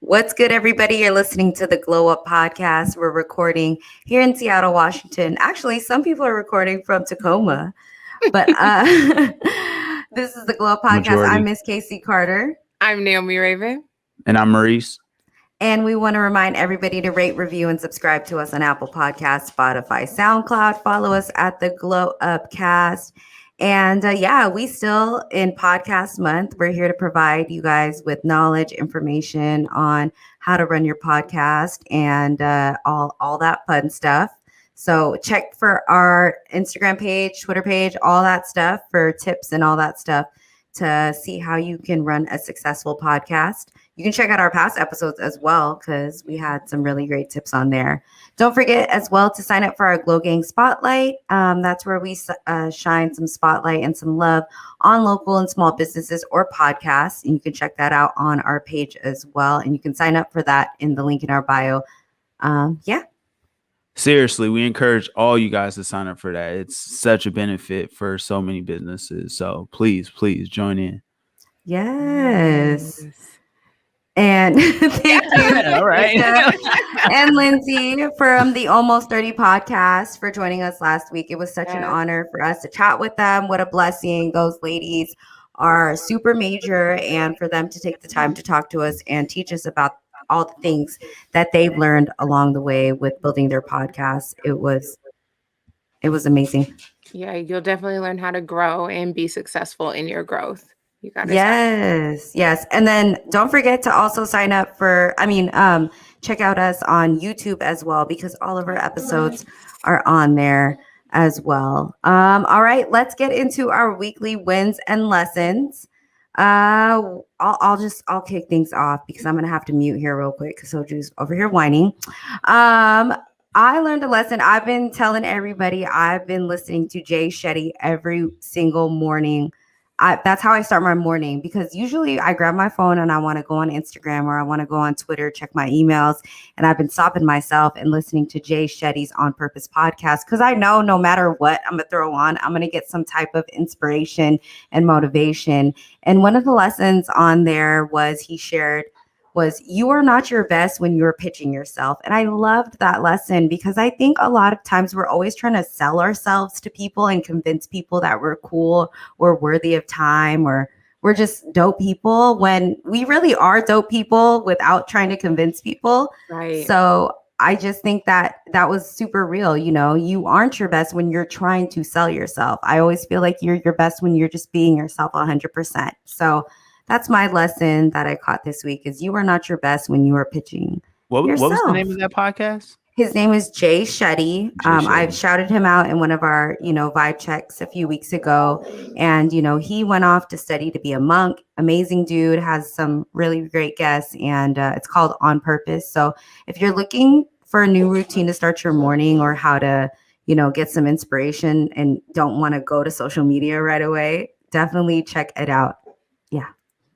What's good, everybody? You're listening to the Glow Up Podcast. We're recording here in Seattle, Washington. Actually, some people are recording from Tacoma, but this is the Glow Up Podcast. Majority. I'm Miss Casey Carter. I'm Naomi Raven. And I'm Maurice. And we want to remind everybody to rate, review, and subscribe to us on Apple Podcasts, Spotify, SoundCloud. Follow us at the Glow Up Cast. And we still in podcast month. We're here to provide you guys with knowledge, information on how to run your podcast and all that fun stuff. So check for our Instagram page, Twitter page, all that stuff for tips and all that stuff to see how you can run a successful podcast. You can check out our past episodes as well because we had some really great tips on there. Don't forget as well to sign up for our Glow Gang Spotlight. That's where we shine some spotlight and some love on local and small businesses or podcasts. And you can check that out on our page as well. And you can sign up for that in the link in our bio. Seriously, we encourage all you guys to sign up for that. It's such a benefit for so many businesses. So please join in. Yes. And thank you. All right. And Lindsay from the Almost 30 podcast for joining us last week. It was such an honor for us to chat with them. What a blessing. Those ladies are super major, and for them to take the time to talk to us and teach us about all the things that they've learned along the way with building their podcast. It was amazing. Yeah, you'll definitely learn how to grow and be successful in your growth. You got Yes. And then don't forget to also sign up for, check out us on YouTube as well, because all of our episodes are on there as well. All right, let's get into our weekly wins and lessons. I'll kick things off because I'm going to have to mute here real quick because Soju's over here whining. I learned a lesson. I've been telling everybody I've been listening to Jay Shetty every single morning. That's how I start my morning, because usually I grab my phone and I want to go on Instagram or I want to go on Twitter, check my emails. And I've been stopping myself and listening to Jay Shetty's On Purpose podcast, because I know no matter what I'm going to throw on, I'm going to get some type of inspiration and motivation. And one of the lessons on there he shared was, you are not your best when you're pitching yourself. And I loved that lesson, because I think a lot of times we're always trying to sell ourselves to people and convince people that we're cool or worthy of time or we're just dope people, when we really are dope people without trying to convince people. Right. So I just think that was super real. You know, you aren't your best when you're trying to sell yourself. I always feel like you're your best when you're just being yourself 100%. So that's my lesson that I caught this week, is you are not your best when you are pitching yourself. What was the name of that podcast? His name is Jay Shetty. I've shouted him out in one of our, vibe checks a few weeks ago. And, he went off to study to be a monk. Amazing dude, has some really great guests, and it's called On Purpose. So if you're looking for a new routine to start your morning, or how to, get some inspiration and don't want to go to social media right away, definitely check it out. Yeah.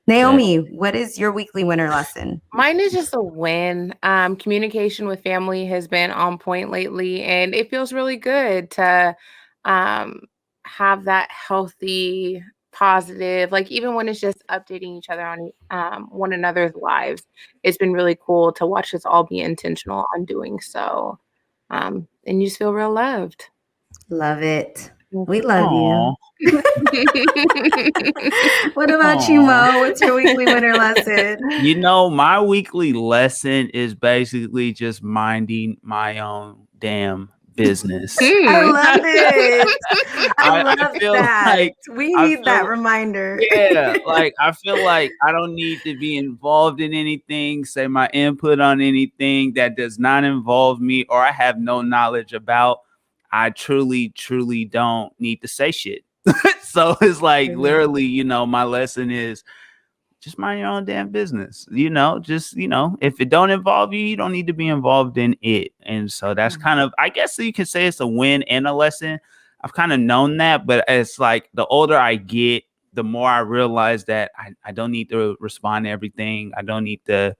Naomi, what is your weekly winner lesson? Mine is just a win. Communication with family has been on point lately, and it feels really good to have that healthy, positive, like even when it's just updating each other on one another's lives. It's been really cool to watch us all be intentional on doing so. And you just feel real loved. Love it. We love you. What about Aww. you, Mo? What's your weekly winner lesson? My weekly lesson is basically just minding my own damn business. I love it. I love that. Like, we need that reminder. Yeah, like I feel like I don't need to be involved in anything, say my input on anything that does not involve me or I have no knowledge about. I truly don't need to say shit. So it's like literally, my lesson is just mind your own damn business. If it don't involve you, you don't need to be involved in it. And so that's kind of, I guess you could say it's a win and a lesson. I've kind of known that, but it's like the older I get, the more I realize that I don't need to respond to everything. I don't need to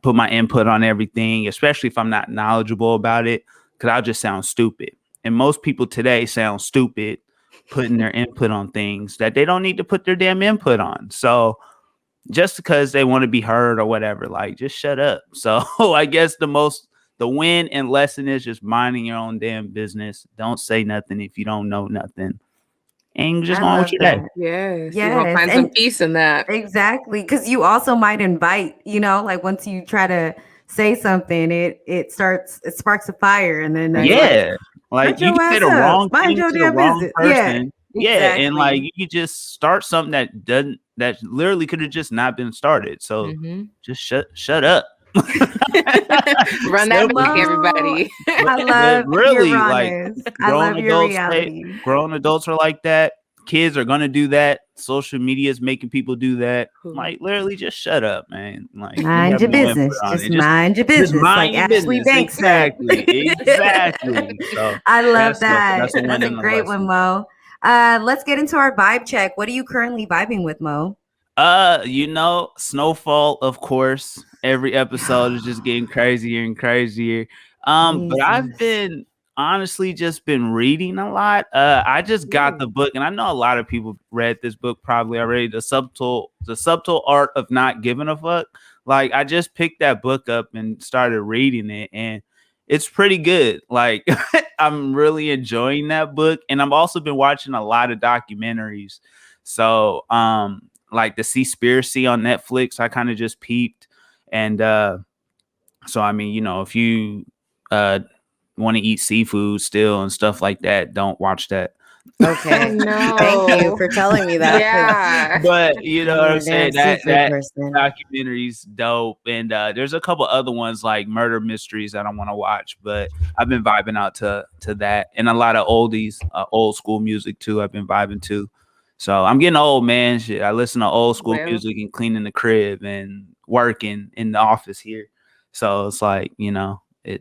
put my input on everything, especially if I'm not knowledgeable about it, because I'll just sound stupid. And most people today sound stupid putting their input on things that they don't need to put their damn input on. So just because they want to be heard or whatever. Like, just shut up. So I guess the win and lesson is just minding your own damn business. Don't say nothing if you don't know nothing. And just I go on with love your day. that. Yes. You Yes, will find some peace in that. Exactly, because you also might invite, like once you try to say something, it sparks a fire, and then that's like, Yeah. Like shut you your can say ass the up, wrong mind thing your to the damn wrong business. Yeah, person. Yeah. And like exactly. you just start something that literally could have just not been started. So just shut up. Run that back, everybody. I love your really, like rawness. I love your reality. grown adults are like that. Kids are gonna do that. Social media is making people do that. Like, literally, just shut up, man. Like, Mind your business. Just mind your business, mind like your Ashley business. Banks said. Exactly. So I love that's that. a win That's a and a great one, lesson. Mo. Let's get into our vibe check. What are you currently vibing with, Mo? Snowfall, of course. Every episode is just getting crazier and crazier. But I've been honestly just been reading a lot. I just got the book, and I know a lot of people read this book probably already. The subtle art of not giving a fuck. Like, I just picked that book up and started reading it, and it's pretty good. Like, I'm really enjoying that book, and I've also been watching a lot of documentaries. So, like the Seaspiracy on Netflix, I kind of just peeped. And so, I mean, if you want to eat seafood still and stuff like that, don't watch that. Okay. No. Thank you for telling me that. Yeah. But you know what I'm saying? That person. documentary's dope. And there's a couple other ones like murder mysteries that I want to watch, but I've been vibing out to that. And a lot of oldies, old school music too, I've been vibing to. So I'm getting old, man. Shit, I listen to old school music and cleaning the crib and working in the office here. So it's like,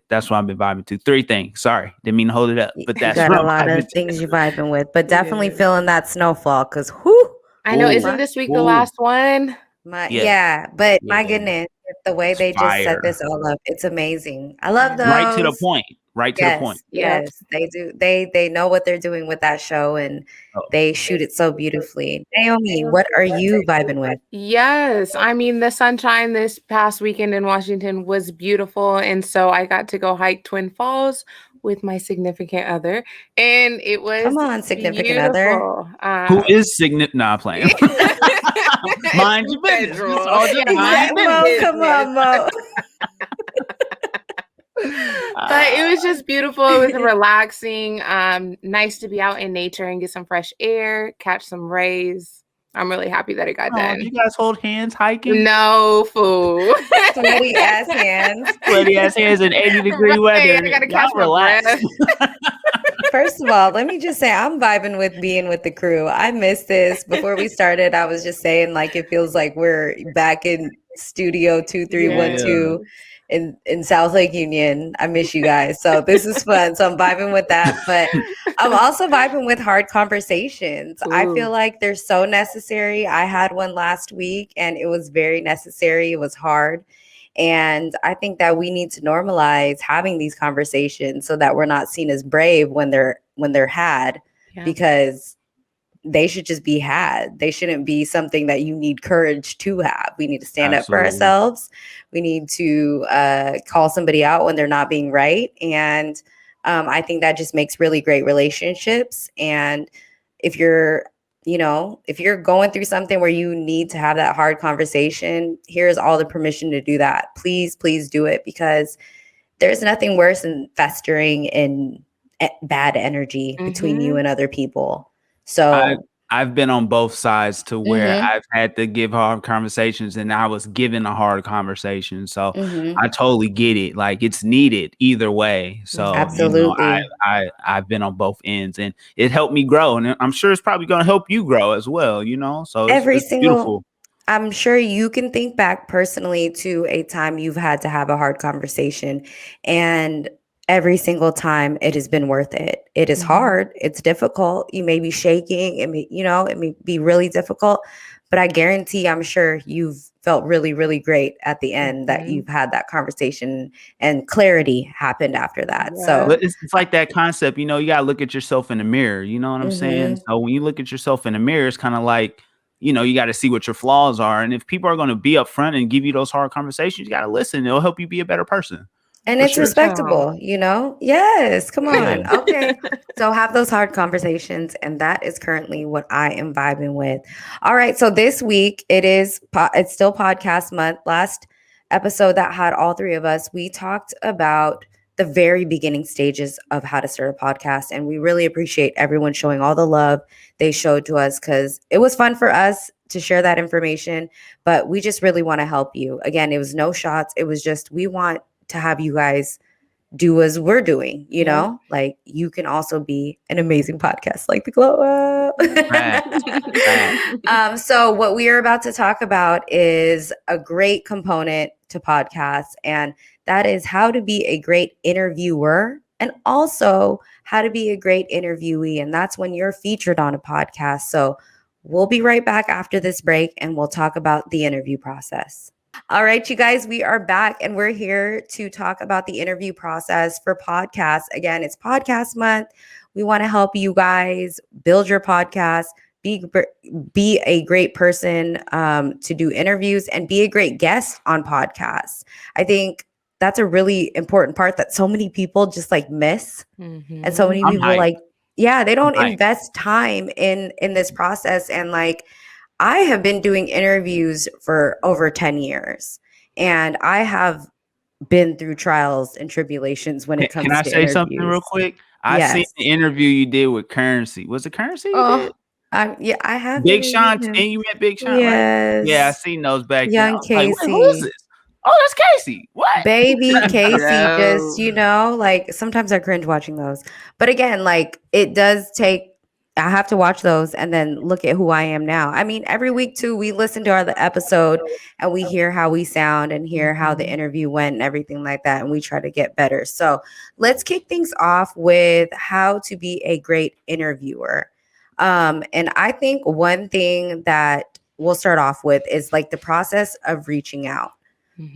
that's what I've been vibing to. 3 things. Sorry, didn't mean to hold it up, but that's got what a I'm lot of vibing things to. you're vibing with, but definitely feeling that snowfall because whoo. I know. Isn't this week the last one? My goodness, the way they just set this all up, it's amazing. I love those. Right to the point. Yes, they do. They know what they're doing with that show, and they shoot it so beautifully. Naomi, what are you vibing with? Yes, I mean, the sunshine this past weekend in Washington was beautiful, and so I got to go hike Twin Falls with my significant other, and it was Come on, significant beautiful. other. Who is significant? Nah, playing. Mind your business. Come on, Mo. But it was just beautiful. It was relaxing. Nice to be out in nature and get some fresh air, catch some rays. I'm really happy that it got done. Did you guys hold hands hiking? No, fool. Sweaty ass hands. Sweaty ass hands in 80-degree weather. I gotta catch my breath. First of all, let me just say I'm vibing with being with the crew. I missed this. Before we started, I was just saying, like, it feels like we're back in Studio 2312 in South Lake Union. I miss you guys. So this is fun. So I'm vibing with that. But I'm also vibing with hard conversations. Ooh. I feel like they're so necessary. I had one last week and it was very necessary. It was hard. And I think that we need to normalize having these conversations so that we're not seen as brave when they're had, because they should just be had. They shouldn't be something that you need courage to have. We need to stand up for ourselves. We need to call somebody out when they're not being right. And I think that just makes really great relationships. And if you're going through something where you need to have that hard conversation, here's all the permission to do that. Please, please do it, because there's nothing worse than festering in bad energy between you and other people. So I've been on both sides to where I've had to give hard conversations and I was given a hard conversation. So I totally get it. Like, it's needed either way. So absolutely, I've been on both ends and it helped me grow. And I'm sure it's probably going to help you grow as well, So it's beautiful. I'm sure you can think back personally to a time you've had to have a hard conversation, and every single time it has been worth it. It is hard. It's difficult. You may be shaking. It may be really difficult, but I guarantee, I'm sure you've felt really, really great at the end that you've had that conversation and clarity happened after that. Yeah. So but it's like that concept, you got to look at yourself in the mirror. You know what I'm saying? So when you look at yourself in the mirror, it's kind of like, you got to see what your flaws are. And if people are going to be upfront and give you those hard conversations, you got to listen. It'll help you be a better person. And For it's sure. respectable, Yes, come on. Yeah. Okay. So have those hard conversations. And that is currently what I am vibing with. All right. So this week it's still podcast month. Last episode that had all three of us, we talked about the very beginning stages of how to start a podcast. And we really appreciate everyone showing all the love they showed to us, because it was fun for us to share that information, but we just really want to help you. Again, it was no shots. It was just, we want to have you guys do as we're doing, like you can also be an amazing podcast like the Glow Up. So what we are about to talk about is a great component to podcasts, and that is how to be a great interviewer and also how to be a great interviewee. And that's when you're featured on a podcast. So we'll be right back after this break and we'll talk about the interview process. All right, you guys, we are back and we're here to talk about the interview process for podcasts. Again, it's podcast month. We want to help you guys build your podcast, be a great person to do interviews, and be a great guest on podcasts. I think that's a really important part that so many people just like miss. And so many people they don't invest time in this process. And like, I have been doing interviews for over 10 years, and I have been through trials and tribulations when it comes to interviews. Can I say something real quick? I seen the interview you did with Currency. Was it Currency you did? I have. Big Sean, and you met Big Sean, yes. right? Yeah, I seen those back Young then. Casey. Like, who is this? Oh, that's Casey. What? Baby Casey, just, like sometimes I cringe watching those. But again, like it does take, I have to watch those and then look at who I am now. I mean, every week too, we listen to the episode and we hear how we sound and hear how the interview went and everything like that. And we try to get better. So let's kick things off with how to be a great interviewer. And I think one thing that we'll start off with is like the process of reaching out.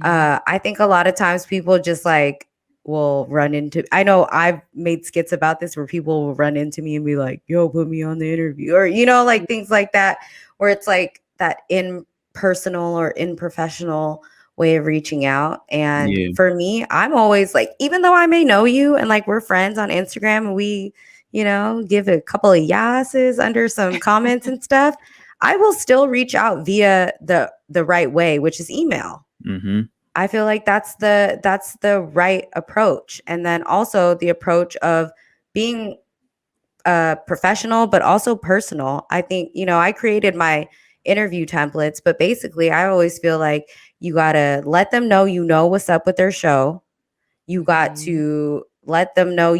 I think a lot of times people just like will run into, I know I've made skits about this where people will run into me and be like, yo, put me on the interview, or, like things like that, where it's like that impersonal or unprofessional way of reaching out. And for me, I'm always like, even though I may know you and like we're friends on Instagram and we, give a couple of yasses under some comments and stuff, I will still reach out via the right way, which is email. I feel like that's the right approach. And then also the approach of being professional, but also personal. I think, I created my interview templates, but basically I always feel like you got to let them know, what's up with their show. You got to let them know,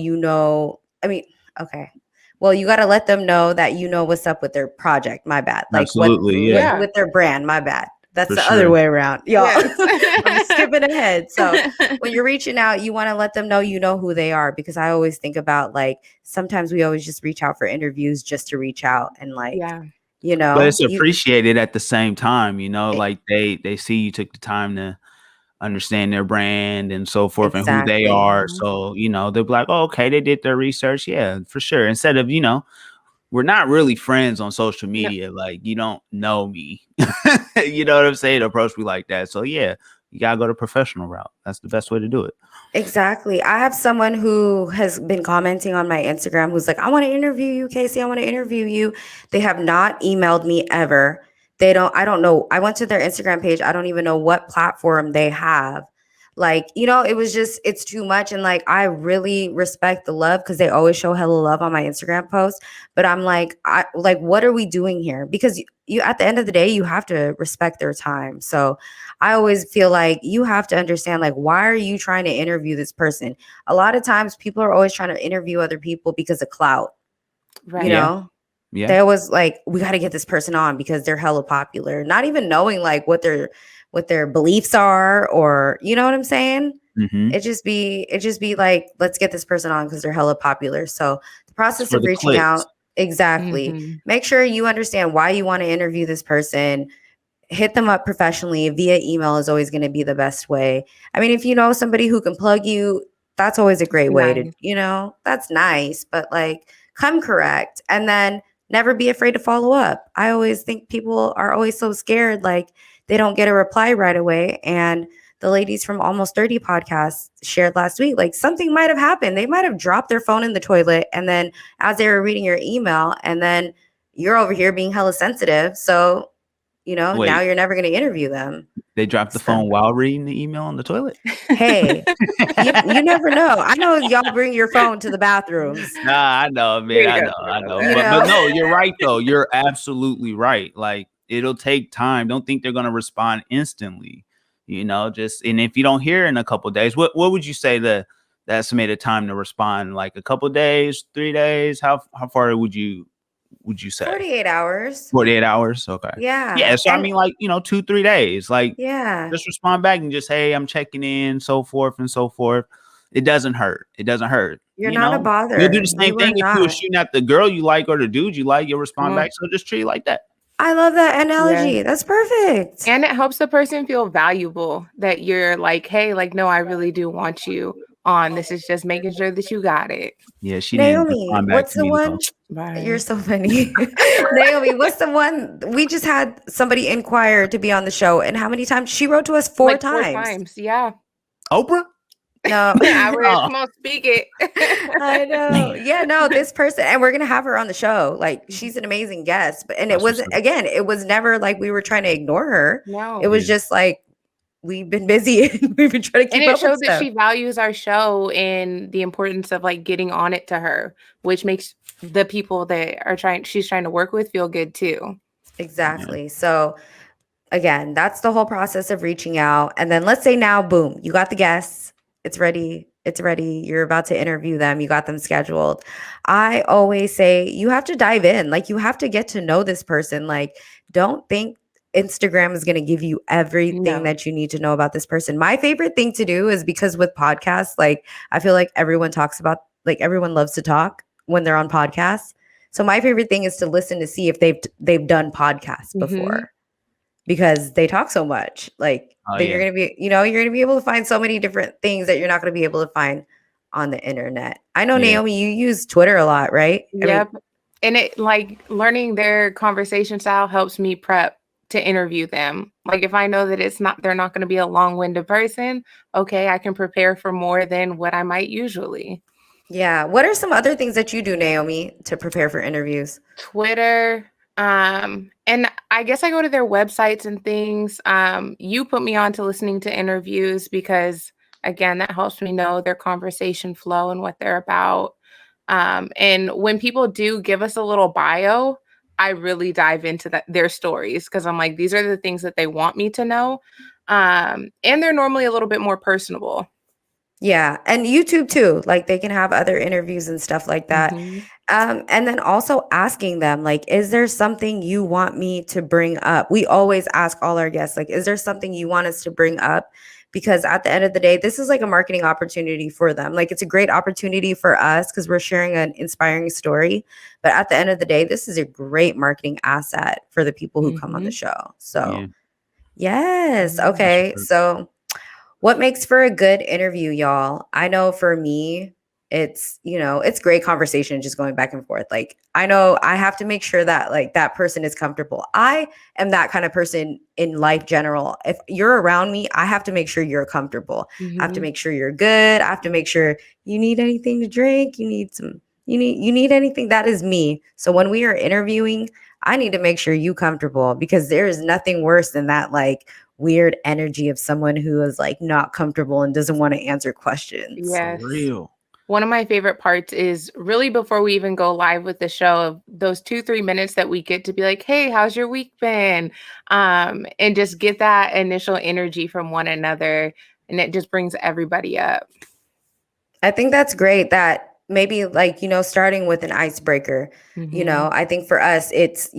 well, you got to let them know that what's up with their project. My bad. Like with their brand. My bad. That's the other way around. Y'all, I'm skipping ahead. So when you're reaching out, you want to let them know, who they are, because I always think about like, sometimes we always just reach out for interviews just to reach out and like, but it's appreciated at the same time, like they see you took the time to understand their brand and so forth and who they are. So, they'll be like, oh, okay, they did their research. Yeah, for sure. Instead of, we're not really friends on social media. No. Like, you don't know me. You know what I'm saying? Approach me like that. So yeah, you gotta go the professional route. That's the best way to do it. Exactly. I have someone who has been commenting on my Instagram who's like, I want to interview you, Casey. I want to interview you. They have not emailed me ever. I don't know. I went to their Instagram page. I don't even know what platform they have. Like, it was just, it's too much. And like, I really respect the love because they always show hella love on my Instagram posts. But I'm like, what are we doing here? Because you at the end of the day, you have to respect their time. So I always feel like you have to understand, like, why are you trying to interview this person? A lot of times people are always trying to interview other people because of clout, right? Yeah. They always like, we got to get this person on because they're hella popular, not even knowing like what their beliefs are, or you know what I'm saying? It just be like, let's get this person on because they're hella popular. So the process of reaching out, exactly. Make sure you understand why you want to interview this person. Hit them up professionally via email is always going to be the best way. I mean, if you know somebody who can plug you, that's always a great way to, that's nice, but like come correct. And then never be afraid to follow up. I always think people are always so scared, like they don't get a reply right away. And the ladies from Almost 30 podcast shared last week, like something might have happened. They might have dropped their phone in the toilet. And then as they were reading your email, and then you're over here being hella sensitive. So, now Wait, you're never going to interview them. they dropped the So- phone while reading the email on the toilet? Hey, you never know. I know y'all bring your phone to the bathrooms. Nah, I know, man. I know. You But know? no, you're right though. You're absolutely right. Like it'll take time. Don't think they're gonna respond instantly. Just and if you don't hear in a couple days, what would you say the estimated time to respond? Like a couple days, 3 days? How far would you say? 48 hours. 48 hours. Okay. Yeah. Yeah. So I mean, like 2-3 days. Like yeah. just respond back and just, hey, I'm checking in, so forth and so forth. It doesn't hurt. It doesn't hurt. You're not a bother. You'll do the same thing if you were shooting at the girl you like or the dude you like. You'll respond back. So just treat it like that. I love that analogy. Yeah. That's perfect. And it helps the person feel valuable that you're like, hey, like, no, I really do want you on. This is just making sure that you got it. Yeah, she Naomi, didn't respond back what's to the me, one? Bye. You're so funny. Naomi, what's the one? We just had somebody inquire to be on the show. And how many times? She wrote to us 4 times. 4 times, yeah. Oprah? No. I would come on, speak it. I know. Yeah, no, this person, and we're gonna have her on the show. Like, she's an amazing guest. But it wasn't, again, it was never like we were trying to ignore her. No. It was just like we've been busy and we've been trying to keep up. And it shows that she values our show and the importance of like getting on it to her, which makes the people that she's trying to work with feel good too. Exactly. Yeah. So again, that's the whole process of reaching out. And then let's say now, boom, you got the guests. It's ready. You're about to interview them. You got them scheduled. I always say you have to dive in. Like, you have to get to know this person. Like, don't think Instagram is going to give you everything that you need to know about this person. My favorite thing to do is, because with podcasts, like, I feel like everyone loves to talk when they're on podcasts. So my favorite thing is to listen to see if they've done podcasts before, because they talk so much. Like, you're going to be, you're going to be able to find so many different things that you're not going to be able to find on the internet. I know, Naomi, you use Twitter a lot, right? Yep. And it, like, learning their conversation style helps me prep to interview them. Like, if I know that they're not going to be a long-winded person, okay, I can prepare for more than what I might usually. Yeah. What are some other things that you do, Naomi, to prepare for interviews? Twitter. And I guess I go to their websites and things. You put me on to listening to interviews because, again, that helps me know their conversation flow and what they're about. And when people do give us a little bio, I really dive into their stories, because I'm like, these are the things that they want me to know. And they're normally a little bit more personable. Yeah. And YouTube too. Like, they can have other interviews and stuff like that. And then also asking them, like, is there something you want me to bring up? We always ask all our guests, like, is there something you want us to bring up? Because at the end of the day, this is like a marketing opportunity for them. Like, it's a great opportunity for us because we're sharing an inspiring story. But at the end of the day, this is a great marketing asset for the people who come on the show. So, yes. Okay. So, what makes for a good interview, y'all? I know for me, it's great conversation, just going back and forth. Like, I know I have to make sure that, like, that person is comfortable. I am that kind of person in life general. If you're around me, I have to make sure you're comfortable. I have to make sure you're good. I have to make sure you need anything to drink. You need anything. That is me. So when we are interviewing, I need to make sure you comfortable, because there is nothing worse than that, like, weird energy of someone who is, like, not comfortable and doesn't want to answer questions. Yes. For real. One of my favorite parts is really before we even go live with the show, of those 2-3 minutes that we get to be like, hey, how's your week been? And just get that initial energy from one another. And it just brings everybody up. I think that's great, that maybe, like, starting with an icebreaker. I think for us, it's,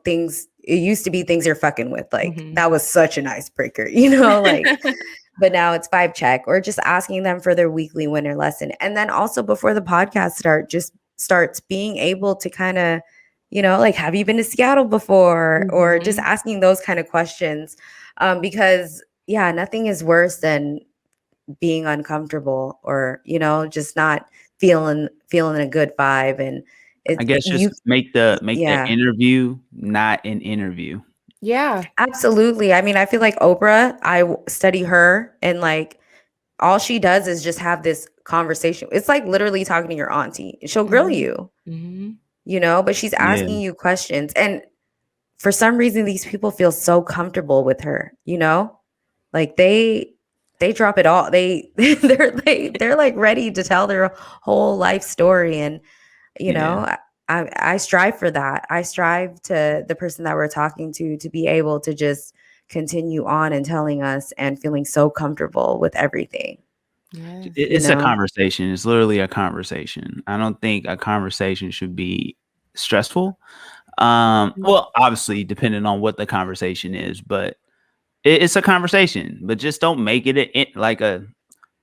things, it used to be things you're fucking with. Like, that was such an icebreaker, like, but now it's 5 check, or just asking them for their weekly winner lesson. And then also before the podcast starts being able to kind of, like, have you been to Seattle before? Or just asking those kind of questions. Because nothing is worse than being uncomfortable, or, just not feeling a good vibe. I guess You just make the yeah. interview not an interview. Yeah. Absolutely. I mean, I feel like Oprah, study her, and like all she does is just have this conversation. It's like literally talking to your auntie. She'll grill Mhm. you, Mhm. but she's Yeah. asking you questions. And for some reason, these people feel so comfortable with her, like they drop it all. They're like ready to tell their whole life story. And, you know, Yeah. I strive for that. I strive to the person that we're talking to be able to just continue on and telling us and feeling so comfortable with everything. Yes. It's a conversation. It's literally a conversation. I don't think a conversation should be stressful. Well, obviously, depending on what the conversation is, but it's a conversation. But just don't make it like a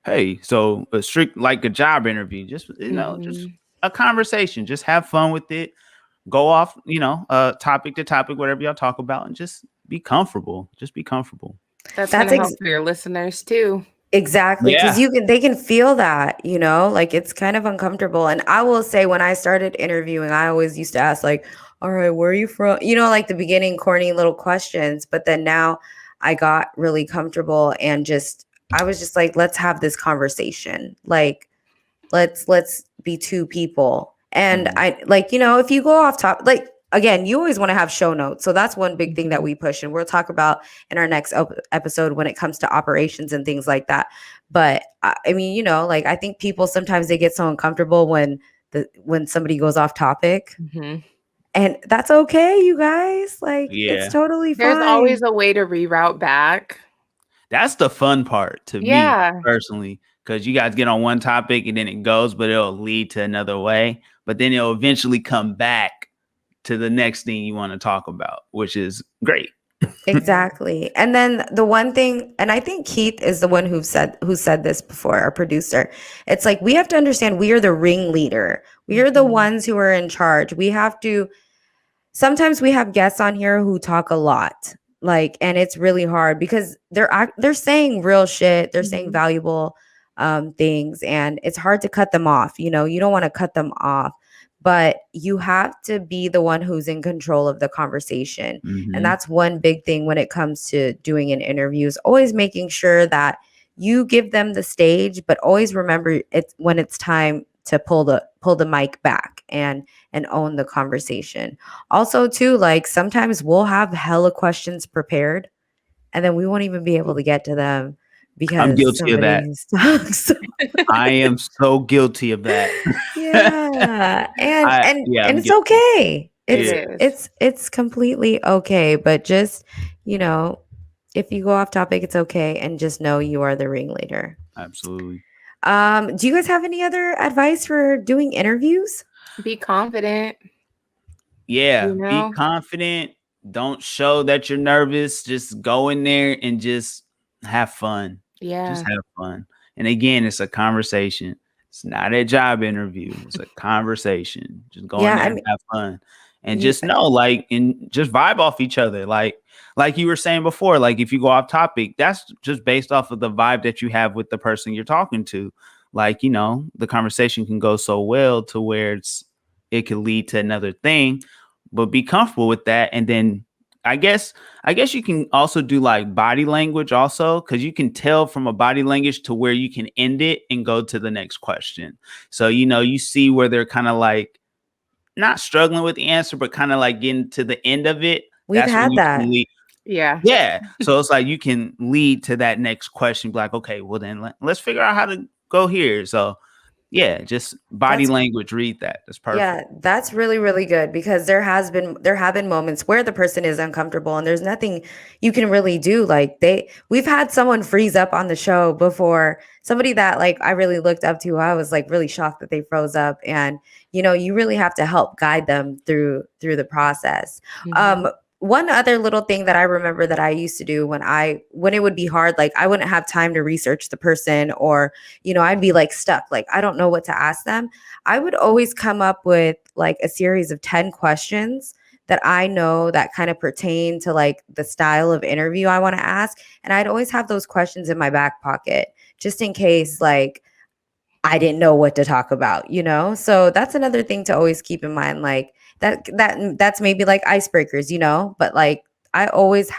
hey, so a strict like a job interview. Just just Mhm. a conversation. Just have fun with it. Go off, topic to topic, whatever y'all talk about, and just be comfortable. Just be comfortable. That's That's gonna help for your listeners too. Exactly, because Yeah. they can feel that, like it's kind of uncomfortable. And I will say, when I started interviewing, I always used to ask, like, all right, where are you from? Like the beginning, corny little questions. But then now I got really comfortable, and I was just like, let's have this conversation. Like, let's be two people. And Mhm. I like, if you go off top, like, again, you always want to have show notes. So that's one big thing that Mhm. we push, and we'll talk about in our next episode when it comes to operations and things like that. But I mean, like, I think people sometimes they get so uncomfortable when somebody goes off topic, Mhm. and that's okay, you guys. Like, it's Yeah. totally There's fine. always a way to reroute back. That's the fun part to me Yeah. personally, because you guys get on one topic and then it goes, but it'll lead to another way. But then it'll eventually come back to the next thing you want to talk about, which is great. Exactly. And then the one thing, and I think Keith is the one who said this before, our producer. It's like, we have to understand we are the ringleader. We are the Mhm. ones who are in charge. We have to sometimes we have guests on here who talk a lot. Like, and it's really hard because they're saying real shit. They're saying Mhm. valuable things, and it's hard to cut them off. You don't want to cut them off, but you have to be the one who's in control of the conversation. And Mhm. that's one big thing when it comes to doing an interview, is always making sure that you give them the stage, but always remember it's when it's time to pull the mic back and own the conversation. Also, too, like, sometimes we'll have hella questions prepared, and then we won't even be able to get to them I'm because guilty of that. somebody's so I am so guilty of that. yeah. And I'm it's guilty. okay. It Yeah, is. It's completely okay. But just, if you go off topic, it's okay. And just know you are the ringleader. absolutely. Do you guys have any other advice for doing interviews? Be confident. Yeah, You be know? confident. Don't show that you're nervous. Just go in there and just have fun. Just Yeah. have fun. And again, it's a conversation. It's not a job interview. It's a conversation. Just go in Yeah, there I and mean, have fun. And you just know, like, and just vibe off each other. Like you were saying before, like if you go off topic, that's just based off of the vibe that you have with the person you're talking to. Like, the conversation can go so well to where it could lead to another thing, but be comfortable with that. And then I guess you can also do like body language also, because you can tell from a body language to where you can end it and go to the next question. So you see where they're kind of like not struggling with the answer, but kind of like getting to the end of it. we've That's when had you can that. lead. Yeah. Yeah. So it's like you can lead to that next question. Be like, okay, well then let's figure out how to go here. So yeah, just body That's language. Read that. That's Yeah, perfect. that's really, really good, because there have been moments where the person is uncomfortable and there's nothing you can really do. Like, we've had someone freeze up on the show before, somebody that, like, I really looked up to. I was like really shocked that they froze up, and you really have to help guide them through the process. Mhm. One other little thing that I remember that I used to do when it would be hard, like I wouldn't have time to research the person, or I'd be like stuck, like I don't know what to ask them. I would always come up with like a series of 10 questions that I know that kind of pertain to like the style of interview I want to ask. And I'd always have those questions in my back pocket just in case, like, I didn't know what to talk about, you know? So that's another thing to always keep in mind. Like that's maybe like icebreakers, you know? But like there's always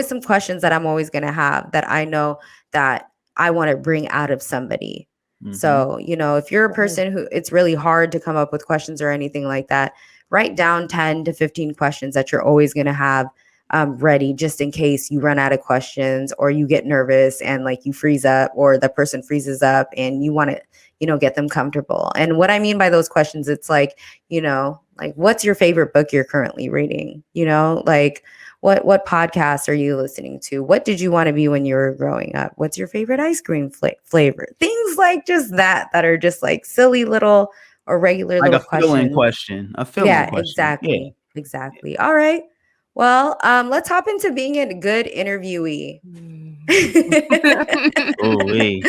some questions that I'm always gonna have that I know that I want to bring out of somebody. So, you know, if you're a person who it's really hard to come up with questions or anything like that, write down 10 to 15 questions that you're always gonna have ready just in case you run out of questions or you get nervous and like you freeze up or the person freezes up and you want to, you know, get them comfortable. And what I mean by those questions, it's like, you know, like what's your favorite book you're currently reading? You know, like what podcasts are you listening to? What did you want to be when you were growing up? What's your favorite ice cream flavor? Things like just that are just like silly little or regular Like little a filling questions. question. A filling Yeah, question. Yeah. exactly. All right. Well, let's hop into being a good interviewee. Oh, wait.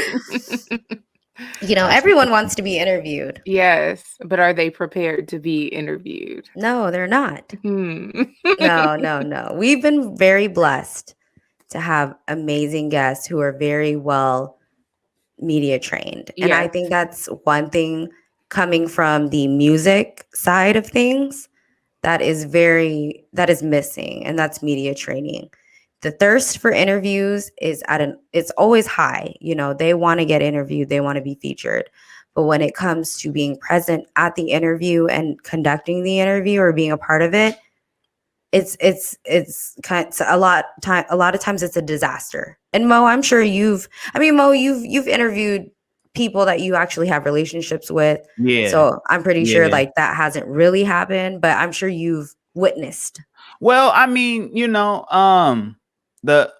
You know, That's everyone wants to be interviewed. Yes, but are they prepared to be interviewed? No, they're not. Hmm. No. We've been very blessed to have amazing guests who are very well media trained. And I Yes. think that's one thing coming from the music side of things that is missing, and that's media training. The thirst for interviews is it's always high. You know, they want to get interviewed, they want to be featured. But when it comes to being present at the interview and conducting the interview or being a part of it, it's kind of a lot of times it's a disaster. And Mo, I'm sure you've interviewed people that you actually have relationships with. Yeah. So I'm pretty sure Yeah. like that hasn't really happened, but I'm sure you've witnessed. Well, I mean, you know,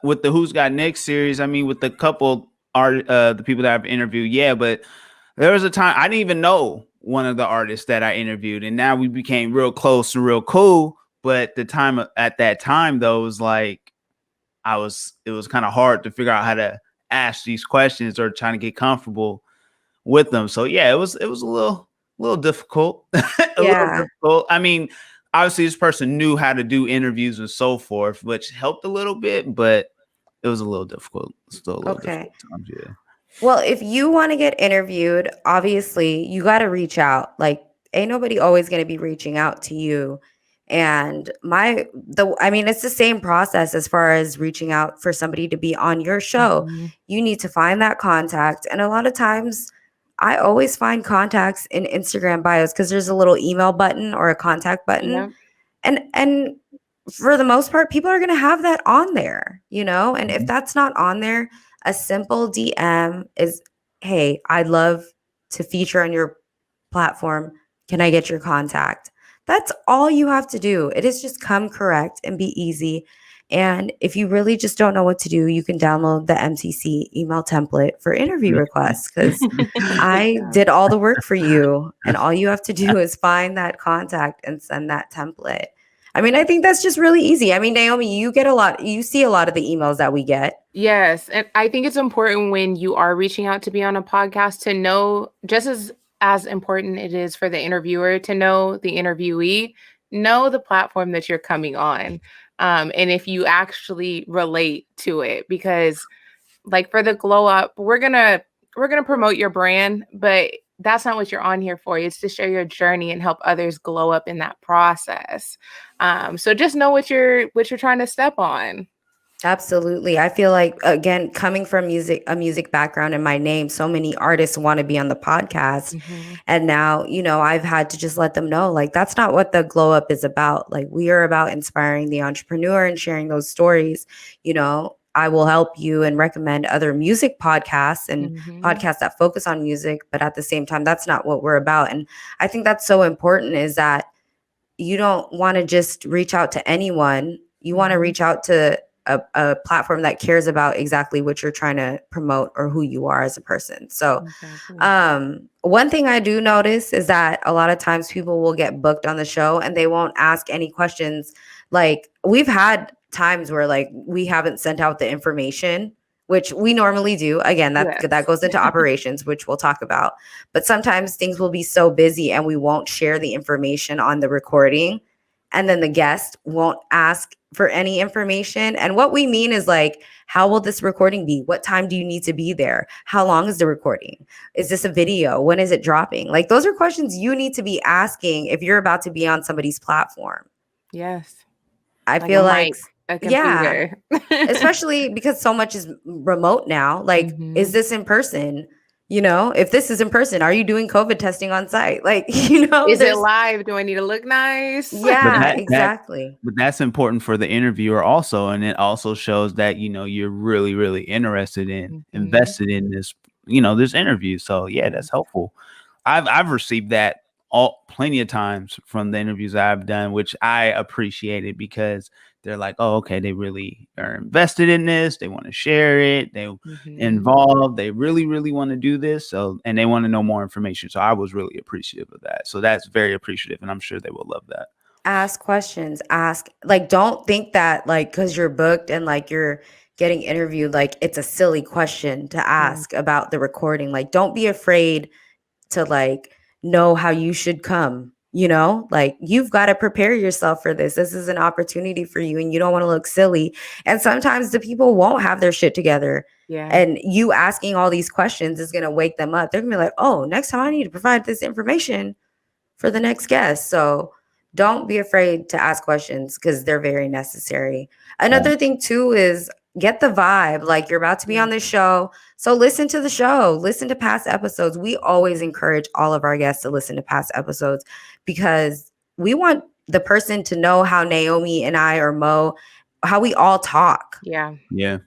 with the Who's Got Next series, I mean, with the couple the people that I've interviewed, yeah, but there was a time I didn't even know one of the artists that I interviewed, and now we became real close and real cool. But at that time though, was like it was kind of hard to figure out how to ask these questions or trying to get comfortable with them. So yeah, it was a little difficult. Little difficult. I mean, obviously this person knew how to do interviews and so forth, which helped a little bit, but it was a little difficult. Still a little difficult times, yeah. Well, if you want to get interviewed, obviously you got to reach out. Like, ain't nobody always going to be reaching out to you. And it's the same process as far as reaching out for somebody to be on your show. Mhm. You need to find that contact. And a lot of times I always find contacts in Instagram bios because there's a little email button or a contact button. Yep. And for the most part, people are going to have that on there, you know? And if that's not on there, a simple DM is, hey, I'd love to feature on your platform. Can I get your contact? That's all you have to do. It is just come correct and be easy. And if you really just don't know what to do, you can download the MCC email template for interview requests because I did all the work for you. And all you have to do is find that contact and send that template. I mean, I think that's just really easy. I mean, Naomi, you see a lot of the emails that we get. Yes. And I think it's important when you are reaching out to be on a podcast to know, just as important it is for the interviewer to know the interviewee, know the platform that you're coming on. And if you actually relate to it, because like for the glow up, we're gonna promote your brand, but that's not what you're on here for. It's to share your journey and help others glow up in that process. So just know what you're trying to step on. Absolutely. I feel like, again, coming from a music background in my name, so many artists want to be on the podcast. Mm-hmm. And now, you know, I've had to just let them know, like, that's not what the glow up is about. Like, we are about inspiring the entrepreneur and sharing those stories. You know, I will help you and recommend other music podcasts and podcasts that focus on music. But at the same time, that's not what we're about. And I think that's so important, is that you don't want to just reach out to anyone. You want to reach out to a platform that cares about exactly what you're trying to promote or who you are as a person. So one thing I do notice is that a lot of times people will get booked on the show and they won't ask any questions. Like, we've had times where like we haven't sent out the information, which we normally do. Again, that goes into operations, which we'll talk about. But sometimes things will be so busy and we won't share the information on the recording. and then the guest won't ask for any information. And what we mean is like, how will this recording be? What time do you need to be there? How long is the recording? Is this a video? When is it dropping? Like, those are questions you need to be asking if you're about to be on somebody's platform. Yes. I Like feel a like, mic, a yeah, computer. especially because so much is remote now. Like, is this in person? You know, if this is in person, are you doing COVID testing on site? Like, you know, Is it live? Do I need to look nice? Yeah, exactly. But that's important for the interviewer also, and it also shows that you're really, really interested in invested in this, this interview. So yeah, that's helpful. I've received that plenty of times from the interviews I've done, which I appreciated because they're like, oh, okay, they really are invested in this. They want to share it. They involved. They really, really want to do this. So, and they want to know more information. So I was really appreciative of that. So that's very appreciative, and I'm sure they will love that. Ask questions. Like, don't think that like because you're booked and like you're getting interviewed, like it's a silly question to ask about the recording. Like, don't be afraid to like know how you should come. Like, you've got to prepare yourself for this. This is an opportunity for you, and you don't want to look silly. And sometimes the people won't have their shit together. Yeah. And you asking all these questions is going to wake them up. They're going to be like, oh, next time I need to provide this information for the next guest. So don't be afraid to ask questions because they're very necessary. Another thing too is get the vibe. Like, you're about to be on this show. So listen to the show, listen to past episodes. We always encourage all of our guests to listen to past episodes because we want the person to know how Naomi and I or Mo, how we all talk. Yeah. Yeah.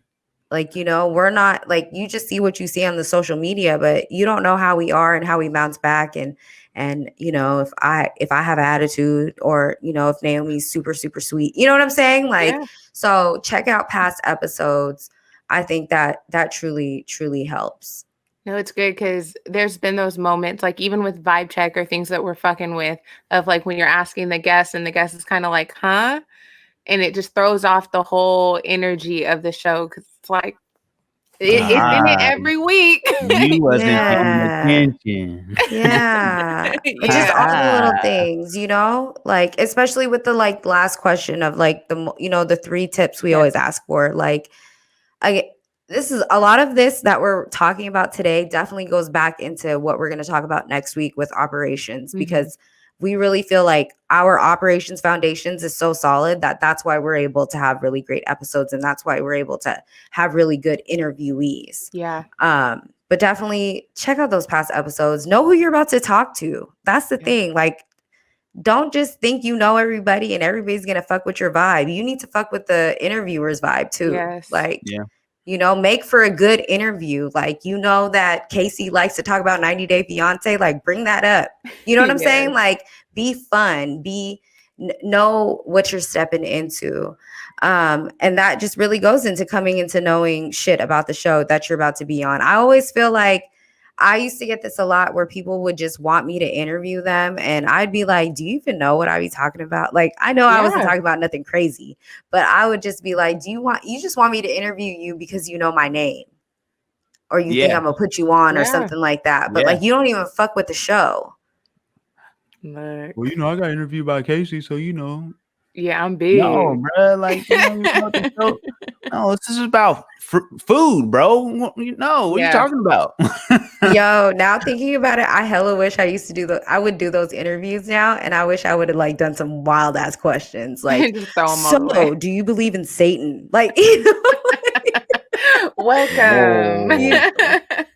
Like, we're not like, you just see what you see on the social media, but you don't know how we are and how we bounce back. And if I have attitude or, if Naomi's super, super sweet, you know what I'm saying? Like, so check out past episodes. I think that truly, truly helps. No, it's good because there's been those moments, like even with vibe check or things that we're fucking with, of like when you're asking the guest and the guest is kind of like, huh? And it just throws off the whole energy of the show because it's like, it's in it every week. You wasn't paying attention. Yeah. It's just all the little things, like, especially with the like last question of like the 3 tips we always ask for. Like, this is a lot of this that we're talking about today definitely goes back into what we're going to talk about next week with operations, because we really feel like our operations foundations is so solid that that's why we're able to have really great episodes. And that's why we're able to have really good interviewees. Yeah. But definitely check out those past episodes. Know who you're about to talk to. That's the thing. Like, don't just think you know everybody and everybody's going to fuck with your vibe. You need to fuck with the interviewer's vibe too. Yes. Like, make for a good interview. Like, that Casey likes to talk about 90 Day Fiance. Like, bring that up. You know what I'm saying? Like, be fun. Know what you're stepping into. And that just really goes into coming into knowing shit about the show that you're about to be on. I always feel like I used to get this a lot where people would just want me to interview them. And I'd be like, do you even know what I be talking about? Like, I know I wasn't talking about nothing crazy, but I would just be like, you just want me to interview you because you know my name or you think I'm gonna put you on or something like that. But like, you don't even fuck with the show. Well, I got interviewed by Casey, so yeah, I'm big. No, bro. Like, no, this is about food, bro. What are you talking about? Yo, now thinking about it, I hella wish I used to I would do those interviews now, and I wish I would have like done some wild ass questions, like, so do you believe in Satan? Like, welcome.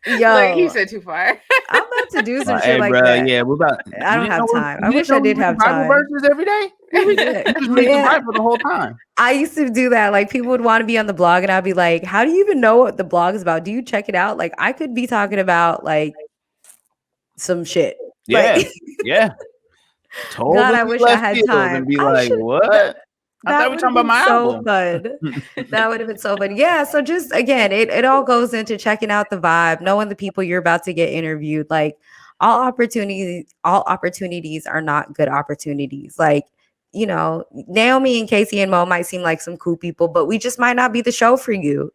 Yo, look, he said too far. I'm about to do some shit like that. Yeah, we're about. I don't have time. I wish I did have time. Bible verses every day. Just read the Bible the whole time. I used to do that. Like, people would want to be on the blog, and I'd be like, "How do you even know what the blog is about? Do you check it out?" Like, I could be talking about like some shit. Yeah, like, yeah. Totally. God, I wish I had time. And be like, what? I thought we were talking about my album. Fun. That would have been so fun. Yeah. So just again, it all goes into checking out the vibe, knowing the people you're about to get interviewed. Like, all opportunities are not good opportunities. Like, Naomi and Casey and Mo might seem like some cool people, but we just might not be the show for you,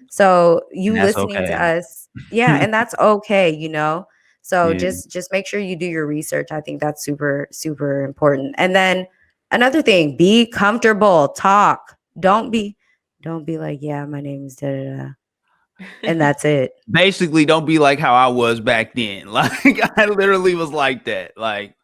So you listening to us. Yeah. And that's okay, So just make sure you do your research. I think that's super, super important. And then Another thing, be comfortable, talk. Don't be like, yeah, my name is da da da. And that's it. Basically, don't be like how I was back then. Like I literally was like that. Like,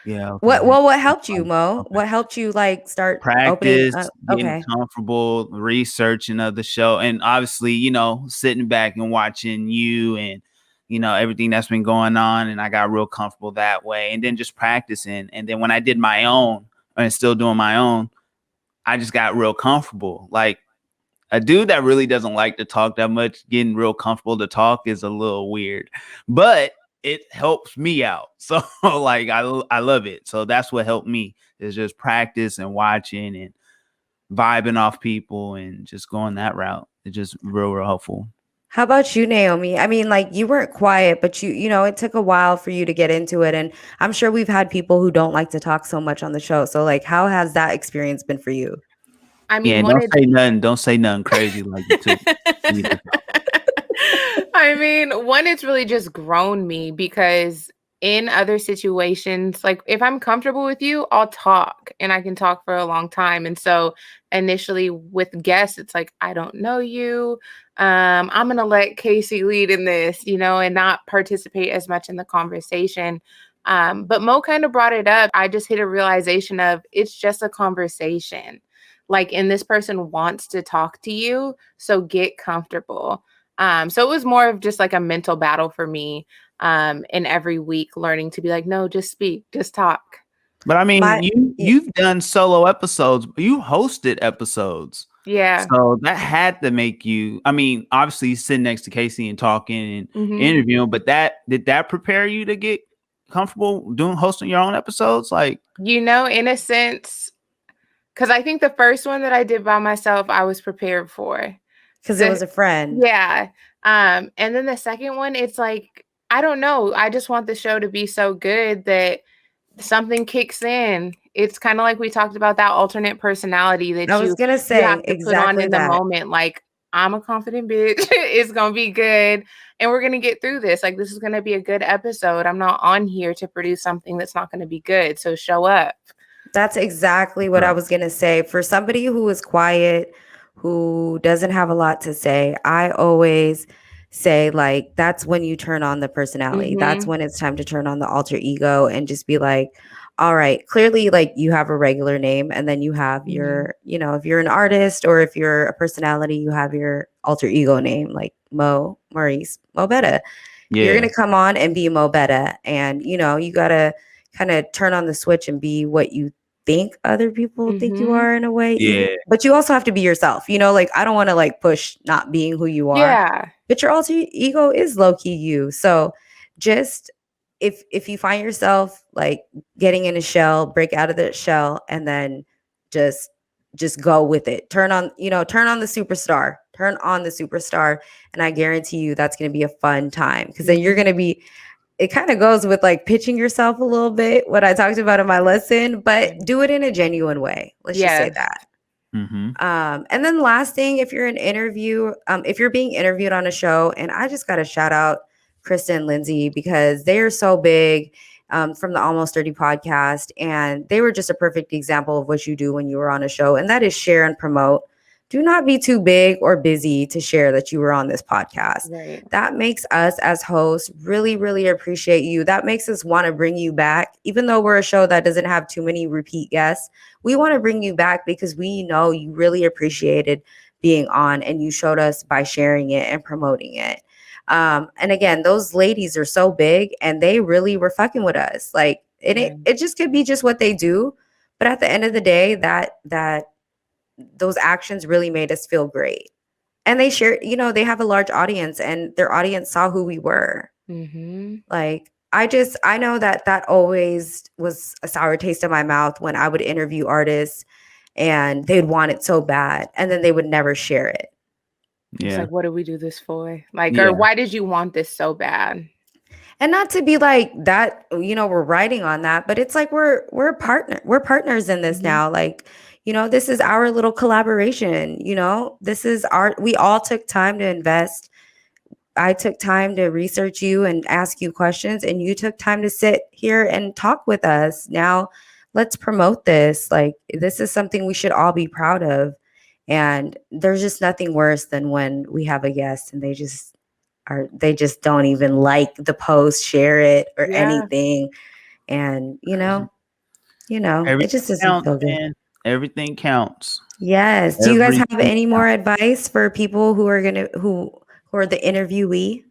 yeah. Okay. What helped you, Mo? Okay. What helped you like start opening Practice, up? getting Okay. comfortable, researching of the show, and obviously, sitting back and watching you and everything that's been going on, and I got real comfortable that way. And then just practicing, and then when I did my own and still doing my own, I just got real comfortable. Like a dude that really doesn't like to talk that much, getting real comfortable to talk is a little weird, but it helps me out. So like I love it. So that's what helped me is just practice and watching and vibing off people and just going that route. It's just real helpful. How about you, Naomi? I mean, like you weren't quiet, but it took a while for you to get into it. And I'm sure we've had people who don't like to talk so much on the show. So like, how has that experience been for you? I mean, Yeah, don't say nothing crazy like you took. I mean, one, it's really just grown me because in other situations, like if I'm comfortable with you, I'll talk and I can talk for a long time. And so initially with guests, it's like, I don't know you. I'm going to let Casey lead in this, and not participate as much in the conversation. But Mo kind of brought it up. I just hit a realization of it's just a conversation. Like, and this person wants to talk to you. So get comfortable. So it was more of just like a mental battle for me. And every week learning to be like, no, just speak, just talk. But I mean, you've done solo episodes, you hosted episodes. Yeah. So that had to make you, I mean, obviously sitting next to Casey and talking and interviewing, but did that prepare you to get comfortable hosting your own episodes? Like, in a sense, because I think the first one that I did by myself, I was prepared for. Because it was a friend. Yeah. And then the second one, it's like, I don't know. I just want the show to be so good that something kicks in. It's kind of like we talked about that alternate personality that I was gonna say you have to exactly put on in that. the moment. Like, I'm a confident bitch. It's gonna be good, and we're gonna get through this. Like, this is gonna be a good episode. I'm not on here to produce something that's not gonna be good. So show up. That's exactly what I was gonna say. For somebody who is quiet, who doesn't have a lot to say, I always say like that's when you turn on the personality. That's when it's time to turn on the alter ego and just be like, all right, clearly like you have a regular name and then you have your, if you're an artist or if you're a personality, you have your alter ego name like Mo, Maurice, MoBetta. Yeah. You're gonna come on and be MoBetta, and you gotta kind of turn on the switch and be what you think other people think you are in a way. Yeah. But you also have to be yourself. Like I don't want to like push not being who you are. Yeah. But your alter ego is low key you. So just if you find yourself like getting in a shell, break out of the shell and then just go with it. Turn on the superstar. Turn on the superstar. And I guarantee you that's going to be a fun time because then you're going to be. It kind of goes with like pitching yourself a little bit, what I talked about in my lesson, but do it in a genuine way. Let's just say that. And then last thing, if you're if you're being interviewed on a show, and I just got to shout out Krista and Lindsay because they are so big from the Almost 30 podcast. And they were just a perfect example of what you do when you were on a show. And that is share and promote. Do not be too big or busy to share that you were on this podcast. Right. That makes us as hosts really, really appreciate you. That makes us want to bring you back. Even though we're a show that doesn't have too many repeat guests, we want to bring you back because we know you really appreciated being on and you showed us by sharing it and promoting it. And again, those ladies are so big and they really were fucking with us. Like it just could be just what they do. But at the end of the day, that those actions really made us feel great. And they share, they have a large audience and their audience saw who we were. Like, I know that always was a sour taste in my mouth when I would interview artists and they'd want it so bad and then they would never share it. Yeah. It's like, what did we do this for? Like, or why did you want this so bad? And not to be like that, we're writing on that, but it's like we're partners in this now. Like, this is our little collaboration. This is we all took time to invest. I took time to research you and ask you questions, and you took time to sit here and talk with us. Now, let's promote this. Like, this is something we should all be proud of. And there's just nothing worse than when we have a guest and they just don't even like the post, share it, or anything. And it just doesn't counts, feel good. man. Everything counts. Yes. Do you guys have Everything any more counts. advice for people who are who are the interviewee?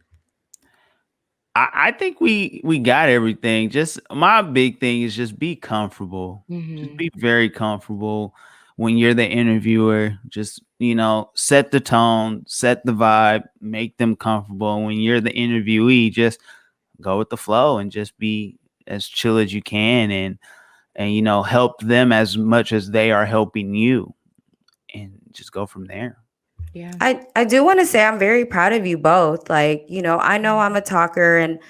I think we got everything. Just my big thing is just be comfortable. Just be very comfortable when you're the interviewer. Just, set the tone, set the vibe, make them comfortable. When you're the interviewee, just go with the flow and just be as chill as you can and help them as much as they are helping you, and just go from there. Yeah. I do want to say I'm very proud of you both. Like, I know I'm a talker and,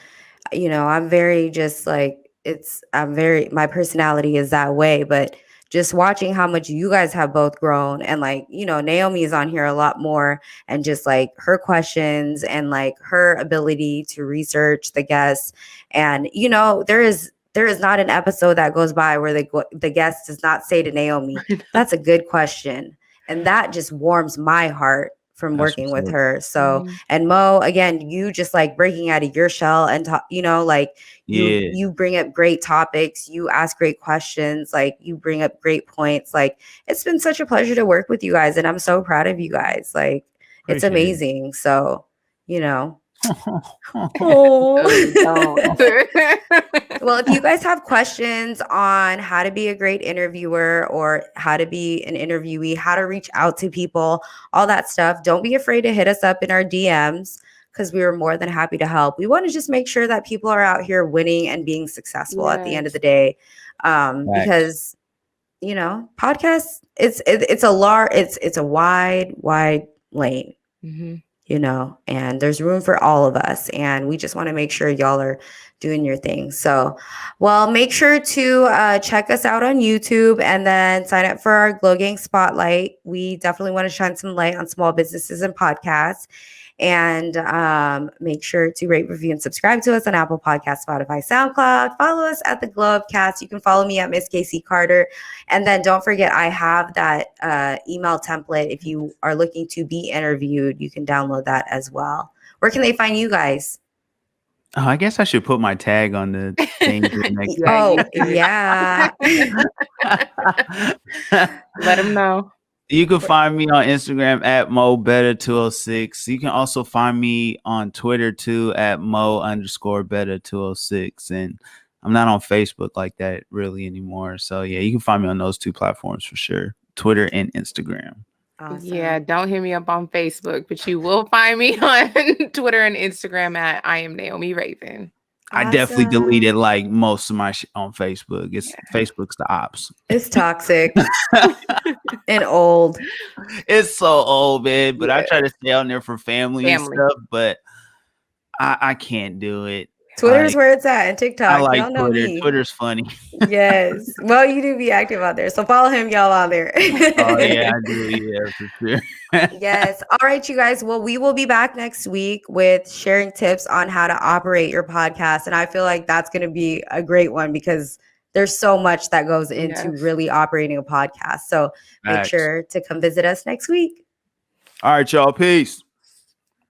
I'm very just like, my personality is that way, but just watching how much you guys have both grown and like, Naomi is on here a lot more and just like her questions and like her ability to research the guests. And, there is not an episode that goes by where the guest does not say to Naomi, that's a good question. And that just warms my heart from working with her. So, and Mo, again, you just like breaking out of your shell and you bring up great topics, you ask great questions, like you bring up great points. Like, it's been such a pleasure to work with you guys, and I'm so proud of you guys. Like, it's amazing. So, well, if you guys have questions on how to be a great interviewer or how to be an interviewee, how to reach out to people, all that stuff, don't be afraid to hit us up in our DMs because we were more than happy to help. We want to just make sure that people are out here winning and being successful at the end of the day. Because, podcasts, it's a wide lane. And there's room for all of us. And we just want to make sure y'all are doing your thing. So, well, make sure to check us out on YouTube and then sign up for our Glow Gang Spotlight. We definitely want to shine some light on small businesses and podcasts. And make sure to rate, review, and subscribe to us on Apple Podcasts, Spotify, SoundCloud. Follow us at The Glow Cast. You can follow me at Miss Casey Carter. And then don't forget, I have that email template. If you are looking to be interviewed, you can download that as well. Where can they find you guys? Oh, I guess I should put my tag on the thing. Yeah. Let them know. You can find me on Instagram at MoBetta206. You can also find me on Twitter too at Mo_Betta206. And I'm not on Facebook like that really anymore. So yeah, you can find me on those two platforms for sure. Twitter and Instagram. Awesome. Yeah, don't hit me up on Facebook, but you will find me on Twitter and Instagram at I am Naomi Raven. I definitely deleted like most of my shit on Facebook. Facebook's the ops. It's toxic and old. It's so old, man. But I try to stay on there for family and stuff. But I can't do it. Twitter's where it's at, and TikTok. I like y'all know Twitter. Me. Twitter's funny. Yes. Well, you do be active out there, so follow him, y'all, on there. Oh yeah, I do. Yeah, for sure. Yes. All right, you guys. Well, we will be back next week with sharing tips on how to operate your podcast, and I feel like that's going to be a great one because there's so much that goes into really operating a podcast. So make sure to come visit us next week. All right, y'all. Peace.